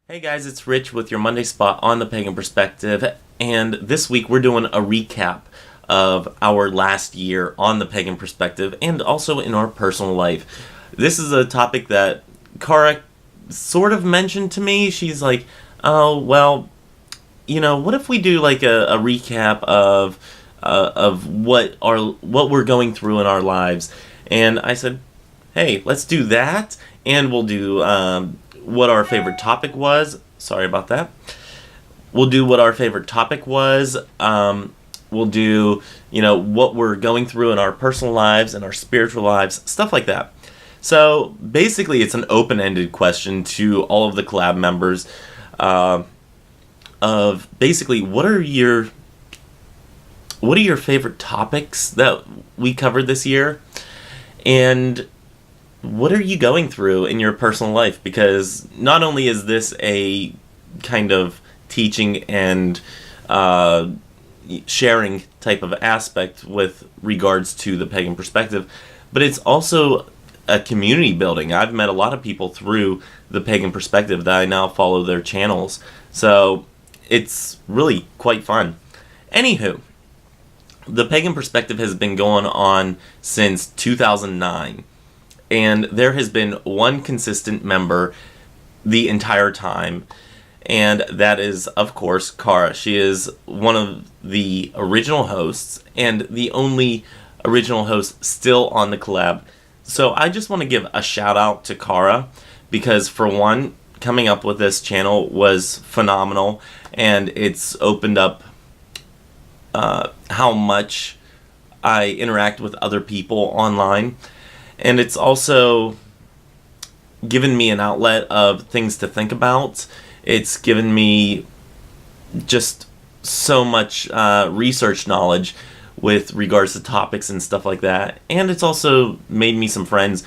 Hey guys, it's Rich with your Monday spot on the Pagan Perspective, and this week we're doing a recap of our last year on the Pagan Perspective and also in our personal life. This is a topic that Kara sort of mentioned to me. She's like, oh, well, what if we do like a recap of what we're going through in our lives? And I said, hey, let's do that, and we'll do what our favorite topic was. Sorry about that. We'll do what our favorite topic was. We'll do, what we're going through in our personal lives and our spiritual lives, stuff like that. So basically, it's an open-ended question to all of the collab members of basically what are your favorite topics that we covered this year, and what are you going through in your personal life? Because not only is this a kind of teaching and sharing type of aspect with regards to the Pagan Perspective, but it's also a community building. I've met a lot of people through the Pagan Perspective that I now follow their channels. So it's really quite fun. Anywho, the Pagan Perspective has been going on since 2009. And there has been one consistent member the entire time, and that is, of course, Kara. She is one of the original hosts, and the only original host still on the collab. So I just want to give a shout out to Kara, because for one, coming up with this channel was phenomenal, and it's opened up how much I interact with other people online. And it's also given me an outlet of things to think about. It's given me just so much research knowledge with regards to topics and stuff like that. And it's also made me some friends,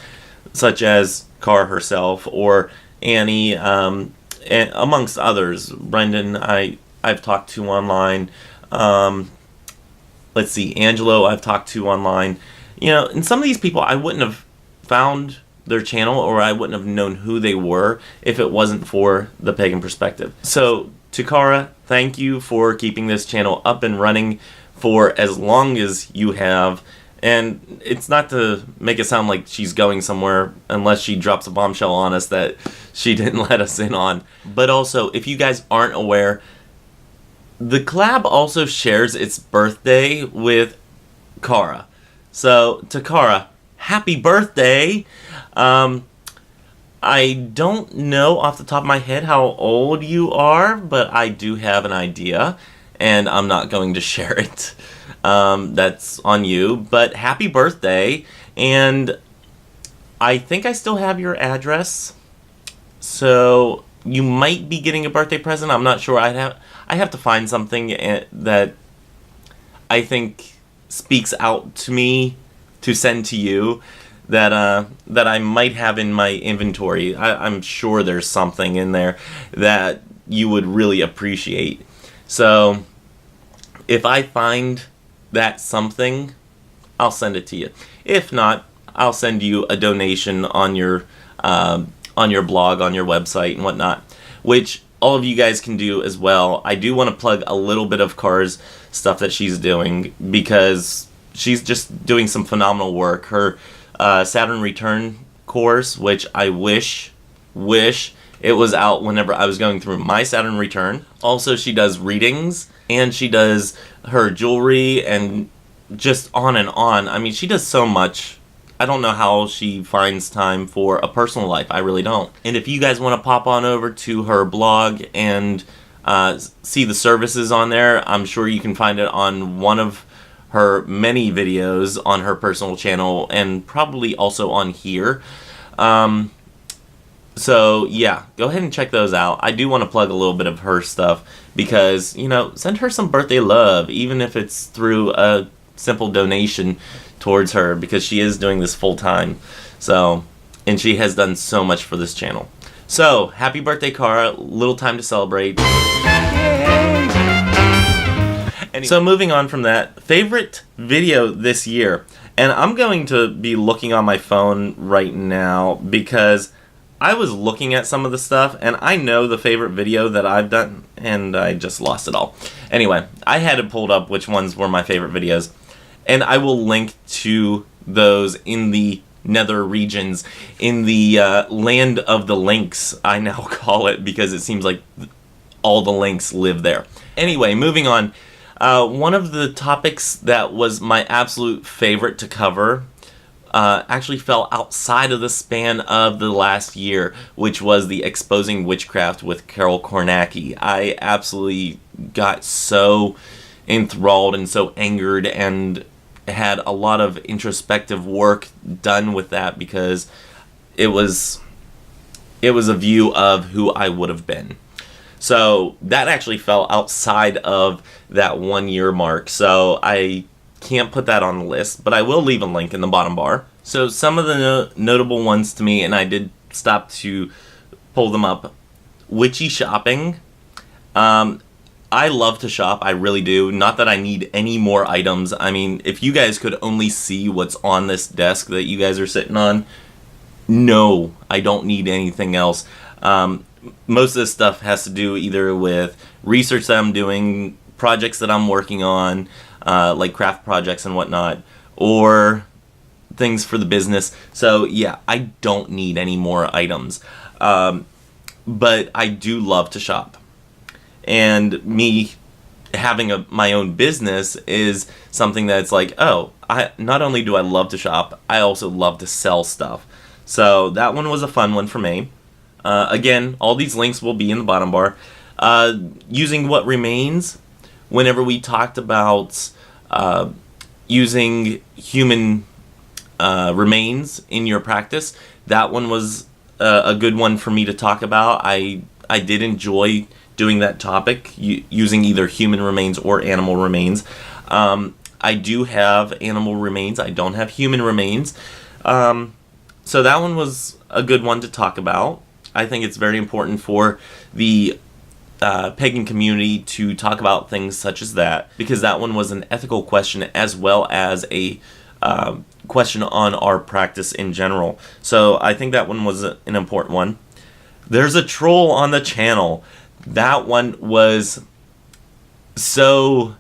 such as Cara herself or Annie, and amongst others. Brendan, I've talked to online. Let's see, Angelo, I've talked to online. And some of these people I wouldn't have found their channel, or I wouldn't have known who they were if it wasn't for the Pagan Perspective. So, to Kara, thank you for keeping this channel up and running for as long as you have. And it's not to make it sound like she's going somewhere unless she drops a bombshell on us that she didn't let us in on. But also, if you guys aren't aware, the collab also shares its birthday with Kara. So, to Kara, happy birthday! I don't know off the top of my head how old you are, but I do have an idea, and I'm not going to share it. That's on you, but happy birthday, and I think I still have your address, so you might be getting a birthday present. I'm not sure. I have to find something that I think speaks out to me to send to you that I might have in my inventory. I'm sure there's something in there that you would really appreciate. So if I find that something, I'll send it to you. If not, I'll send you a donation on your blog, on your website and whatnot, which all of you guys can do as well. I do want to plug a little bit of Kara's stuff that she's doing, because she's just doing some phenomenal work. Her Saturn Return course, which I wish it was out whenever I was going through my Saturn Return. Also, she does readings, and she does her jewelry, and just on and on. I mean, she does so much. I don't know how she finds time for a personal life. I really don't. And if you guys want to pop on over to her blog and see the services on there, I'm sure you can find it on one of her many videos on her personal channel, and probably also on here. So yeah, go ahead and check those out. I do want to plug a little bit of her stuff, because send her some birthday love, even if it's through a simple donation towards her, because she is doing this full time. So, and she has done so much for this channel. So happy birthday, Kara. Little time to celebrate. So moving on from that, favorite video this year. And I'm going to be looking on my phone right now, because I was looking at some of the stuff, and I know the favorite video that I've done, and I just lost it all. Anyway, I had it pulled up which ones were my favorite videos, and I will link to those in the nether regions, in the land of the links, I now call it, because it seems like all the links live there. Anyway, moving on. One of the topics that was my absolute favorite to cover actually fell outside of the span of the last year, which was the Exposing Witchcraft with Carol Kornacki. I absolutely got so enthralled and so angered and had a lot of introspective work done with that because it was a view of who I would have been. So that actually fell outside of that 1 year mark. So I can't put that on the list, but I will leave a link in the bottom bar. So some of the notable ones to me, and I did stop to pull them up. Witchy shopping. I love to shop, I really do. Not that I need any more items. I mean, if you guys could only see what's on this desk that you guys are sitting on, no, I don't need anything else. Most of this stuff has to do either with research that I'm doing, projects that I'm working on, like craft projects and whatnot, or things for the business. So yeah, I don't need any more items. But I do love to shop. And me having my own business is something that's like, oh, not only do I love to shop, I also love to sell stuff. So that one was a fun one for me. Again, all these links will be in the bottom bar. Using what remains, whenever we talked about using human remains in your practice, that one was a good one for me to talk about. I did enjoy doing that topic, using either human remains or animal remains. I do have animal remains. I don't have human remains. So that one was a good one to talk about. I think it's very important for the pagan community to talk about things such as that, because that one was an ethical question as well as a question on our practice in general. So I think that one was an important one. There's a troll on the channel. That one was so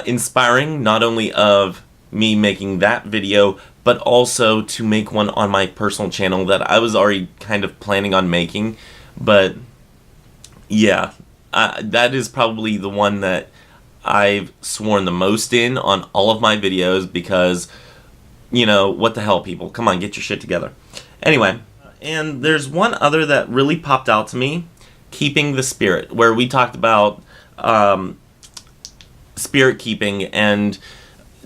inspiring, not only of me making that video, but also to make one on my personal channel that I was already kind of planning on making. But yeah, that is probably the one that I've sworn the most in on all of my videos because, you know, what the hell, people? Come on, get your shit together. Anyway, and there's one other that really popped out to me, Keeping the Spirit, where we talked about spirit keeping and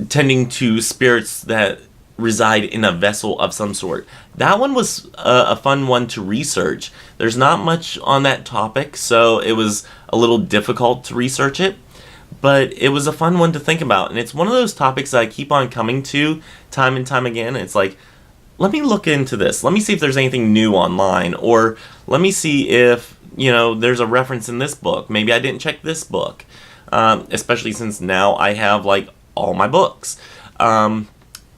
tending to spirits that reside in a vessel of some sort. That one was a fun one to research. There's not much on that topic, so it was a little difficult to research it, but it was a fun one to think about, and it's one of those topics that I keep on coming to time and time again. It's like, let me look into this. Let me see if there's anything new online, or let me see if, you know, there's a reference in this book. Maybe I didn't check this book, especially since now I have, like, all my books.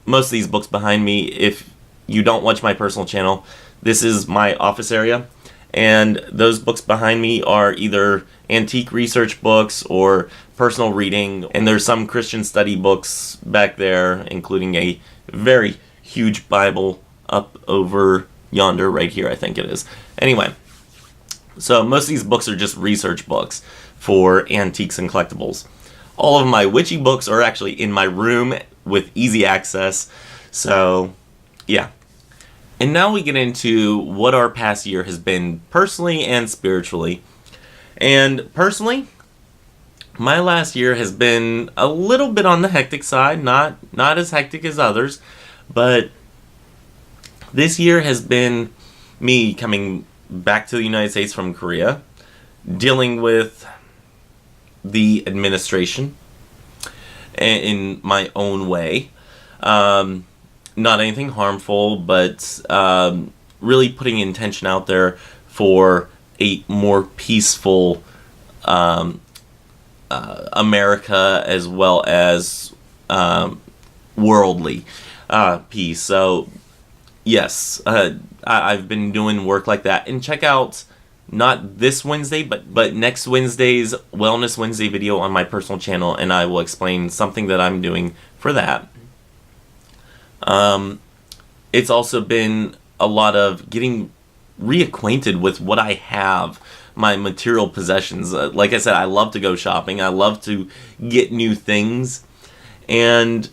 Most of these books behind me, if you don't watch my personal channel, this is my office area, and those books behind me are either antique research books or personal reading, and there's some Christian study books back there, including a very huge Bible up over yonder, right here, I think it is. Anyway, so most of these books are just research books for antiques and collectibles. All of my witchy books are actually in my room with easy access, so yeah. And now we get into what our past year has been personally and spiritually. And personally, my last year has been a little bit on the hectic side, not as hectic as others, but this year has been me coming back to the United States from Korea, dealing with the administration in my own way. Not anything harmful, but really putting intention out there for a more peaceful America, as well as worldly peace. So yes, I've been doing work like that. And check out not this Wednesday, but next Wednesday's Wellness Wednesday video on my personal channel, and I will explain something that I'm doing for that. It's also been a lot of getting reacquainted with what I have, my material possessions. Like I said, I love to go shopping. I love to get new things. And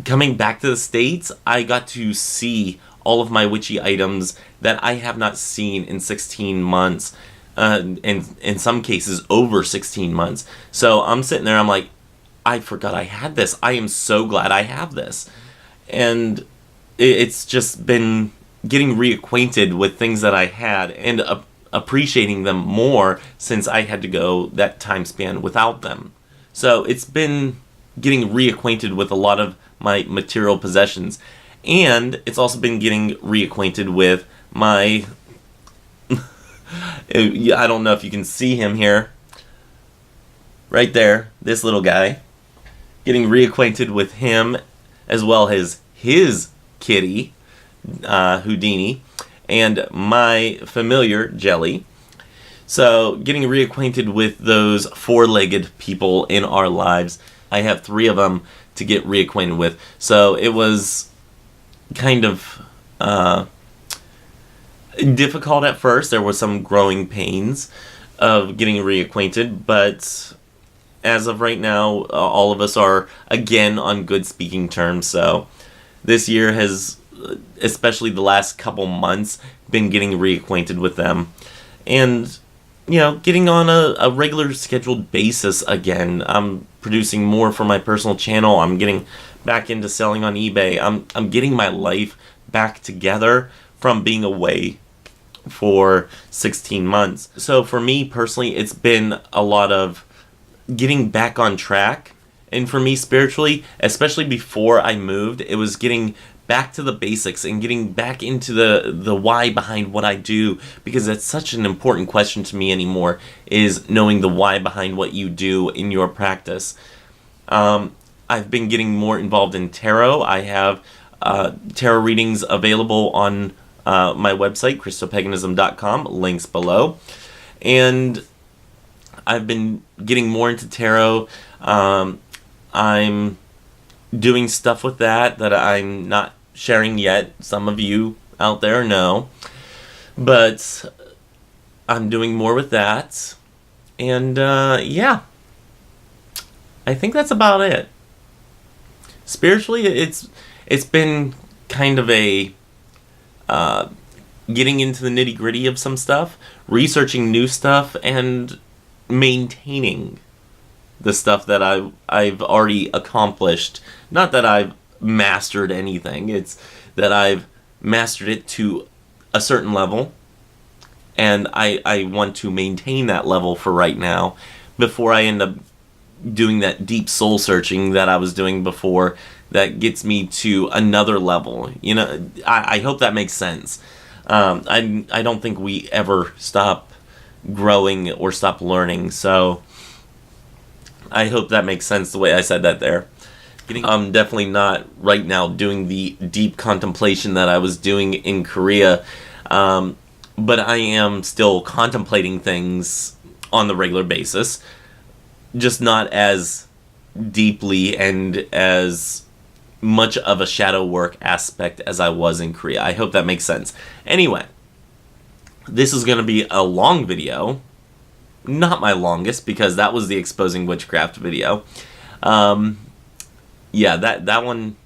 coming back to the States, I got to see all of my witchy items that I have not seen in 16 months, and in some cases over 16 months. So I'm sitting there, I'm like, I forgot I had this. I am so glad I have this. And it's just been getting reacquainted with things that I had and appreciating them more since I had to go that time span without them. So it's been getting reacquainted with a lot of my material possessions. And it's also been getting reacquainted with my... I don't know if you can see him here. Right there, this little guy. Getting reacquainted with him as well as his kitty, Houdini, and my familiar, Jelly. So getting reacquainted with those four-legged people in our lives. I have 3 of them to get reacquainted with. So it was kind of difficult at first. There were some growing pains of getting reacquainted, but as of right now, all of us are again on good speaking terms. So this year has, especially the last couple months, been getting reacquainted with them. And, you know, getting on a regular scheduled basis again. I'm producing more for my personal channel. I'm getting back into selling on eBay. I'm getting my life back together from being away for 16 months. So for me personally, it's been a lot of getting back on track. And for me spiritually, especially before I moved, it was getting back to the basics and getting back into the why behind what I do, because that's such an important question to me anymore, is knowing the why behind what you do in your practice. I've been getting more involved in tarot. I have tarot readings available on my website, CryptoPaganism.com, links below. And I've been getting more into tarot. I'm doing stuff with that I'm not sharing yet. Some of you out there know. But I'm doing more with that. And yeah. I think that's about it. Spiritually, it's been kind of a getting into the nitty-gritty of some stuff, researching new stuff, and maintaining the stuff that I've already accomplished. Not that I've mastered anything, it's that I've mastered it to a certain level, and I want to maintain that level for right now before I end up doing that deep soul searching that I was doing before that gets me to another level. You know, I hope that makes sense. I don't think we ever stop growing or stop learning, so I hope that makes sense the way I said that there. I'm definitely not right now doing the deep contemplation that I was doing in Korea, but I am still contemplating things on the regular basis, just not as deeply and as much of a shadow work aspect as I was in Korea. I hope that makes sense. Anyway, this is going to be a long video. Not my longest, because that was the Exposing Witchcraft video. Yeah, that one,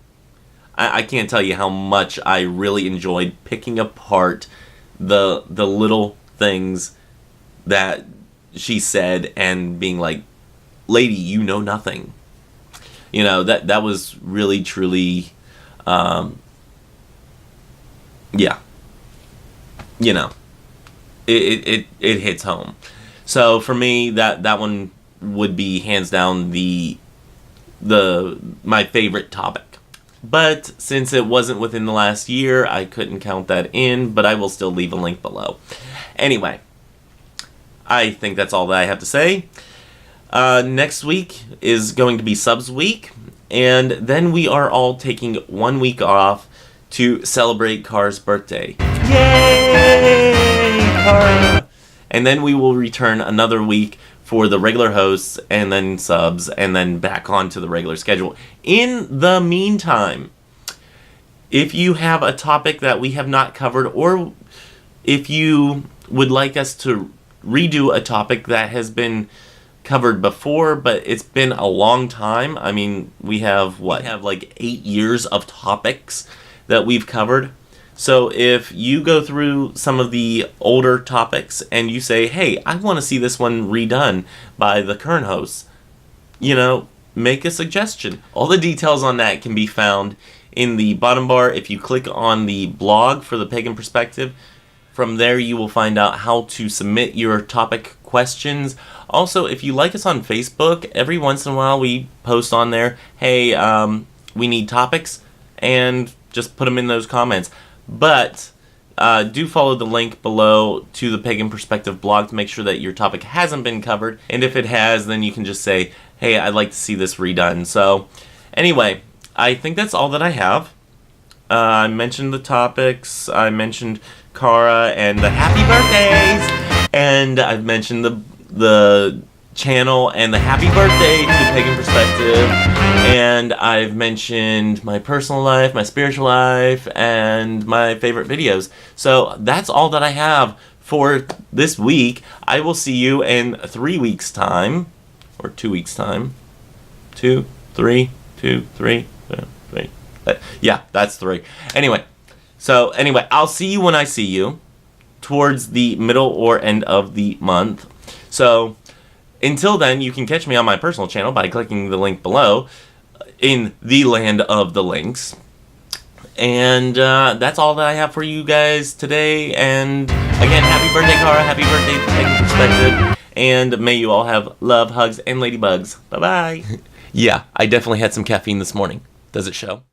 I can't tell you how much I really enjoyed picking apart the little things that she said and being like, lady, you know nothing. You know, that was really, truly, yeah. You know, it hits home. So for me, that one would be hands down my favorite topic. But since it wasn't within the last year, I couldn't count that in, but I will still leave a link below. Anyway, I think that's all that I have to say. Next week is going to be Subs Week, and then we are all taking 1 week off to celebrate Car's birthday. Yay, Cara! And then we will return another week for the regular hosts and then subs and then back on to the regular schedule. In the meantime, if you have a topic that we have not covered, or if you would like us to redo a topic that has been covered before, but it's been a long time. I mean, we have like 8 years of topics that we've covered. So if you go through some of the older topics and you say, hey, I want to see this one redone by the current hosts, make a suggestion. All the details on that can be found in the bottom bar. If you click on the blog for the Pagan Perspective, from there you will find out how to submit your topic questions. Also, if you like us on Facebook, every once in a while we post on there, hey, we need topics, and just put them in those comments. But do follow the link below to the Pagan Perspective blog to make sure that your topic hasn't been covered. And if it has, then you can just say, hey, I'd like to see this redone. So anyway, I think that's all that I have. I mentioned the topics, I mentioned Cara and the happy birthdays, and I've mentioned the channel and the happy birthday to Pagan Perspective, and I've mentioned my personal life, my spiritual life, and my favorite videos. So that's all that I have for this week. I will see you in 3 weeks' time, or 2 weeks' time. 2, 3, 2, 3, 3. Yeah, that's 3. Anyway, I'll see you when I see you, towards the middle or end of the month. So until then, you can catch me on my personal channel by clicking the link below in the land of the links. And that's all that I have for you guys today. And again, happy birthday, Cara. Happy birthday to Pagan Perspective. And may you all have love, hugs, and ladybugs. Bye-bye. Yeah, I definitely had some caffeine this morning. Does it show?